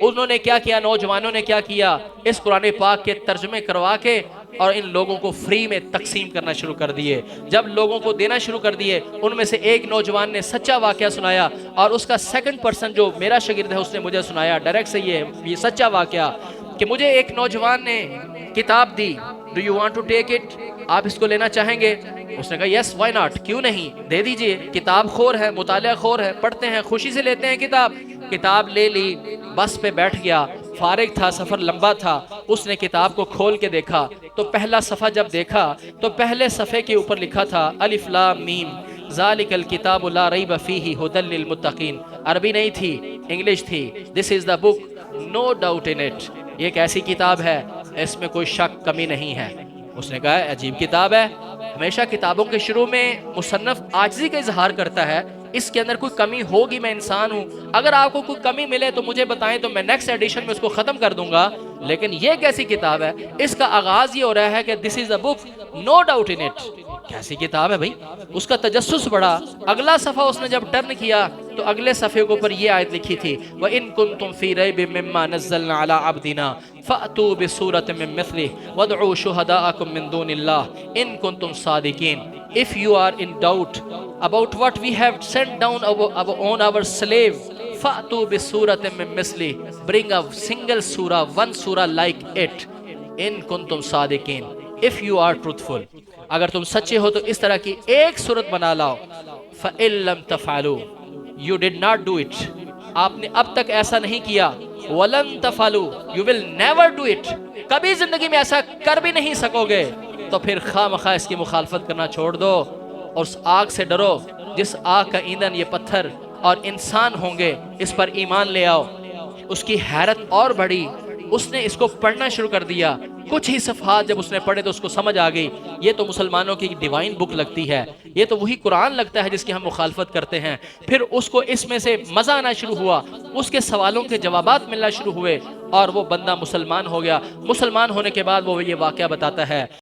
उन्होंने क्या किया, नौजवानों ने क्या किया, इस कुरान पाक के तर्जुमे करवा के और इन लोगों को फ्री में तकसीम करना शुरू कर दिए। जब लोगों को देना शुरू कर दिए, उनमें से एक नौजवान ने सच्चा वाकया सुनाया और उसका सेकंड पर्सन जो मेरा शागिर्द है उसने मुझे सुनाया डायरेक्ट से ये सच्चा वाकया कि मुझे एक नौजवान ने किताब दी, do you want to take it, आप इसको लेना चाहेंगे? उसने कहा यस व्हाई नॉट, क्यों नहीं, दे दीजिए। किताब खोर है, मुतालिया खोर है, पढ़ते हैं, खुशी से लेते हैं किताब। किताब ले ली, बस पे बैठ गया, फारिग था, सफ़र लंबा था। उसने किताब को खोल के देखा तो पहला सफ़ा जब देखा तो पहले सफ़े के ऊपर लिखा था अलिफ लाम मीम ज़ालिकल किताबु ला रैब फ़ीही हुदल लिल मुत्तक़ीन। अरबी नहीं थी, इंग्लिश थी। This is the book, no doubt in it. ये एक ऐसी किताब है, इसमें कोई शक कमी नहीं है। उसने कहा अजीब किताब है। हमेशा किताबों के शुरू में मुसन्नफ आजिज़ी का इजहार करता है, इसके अंदर कोई कमी होगी, मैं इंसान हूँ, अगर आपको कोई कमी मिले तो मुझे बताएं तो मैं नेक्स्ट एडिशन में उसको ख़त्म कर दूंगा। लेकिन ये कैसी किताब है, इसका आगाज़ ये हो रहा है कि this is a book no doubt in it. कैसी किताब है भाई, उसका तजस्सुस बढ़ा। अगला सफ़ा उसने जब टर्न किया तो अगले सफ़े के ऊपर ये आयत लिखी थी, व इन कुंतुम फ़ी रैबिम मिम्मा नज़्ज़लना अला अब्दिना फ़अतू बिसूरतिम मिन मिस्लिही वदउ शुहदाअकुम मिन दूनिल्लाह इन कुंतुम सादिकीन। If you are in doubt about what we have sent down on our slave, fa'tu bi suratin min misli, bring a single surah, one surah like it, in kuntum sadiqin, if you are truthful, अगर तुम सच्चे हो तो इस तरह की एक सूरत बना लाओ। फ़इल्लम तफ़अलू, you did not do it, आपने अब तक ऐसा नहीं किया। वलन तफ़अलू, you will never do it, कभी जिंदगी में ऐसा कर भी नहीं सकोगे। तो फिर खामखा इसकी मुखालफत करना छोड़ दो और उस आग से डरो जिस आग का ईंधन ये पत्थर और इंसान होंगे, इस पर ईमान ले आओ। उसकी हैरत और बढ़ी, उसने इसको पढ़ना शुरू कर दिया। कुछ ही सफ़हात जब उसने पढ़े तो उसको समझ आ गई ये तो मुसलमानों की डिवाइन बुक लगती है, ये तो वही कुरान लगता है जिसकी हम मुखालफत करते हैं। फिर उसको इसमें से मज़ा आना शुरू हुआ, उसके सवालों के जवाबात मिलना शुरू हुए और वो बंदा मुसलमान हो गया। मुसलमान होने के बाद वो ये वाक़या बताता है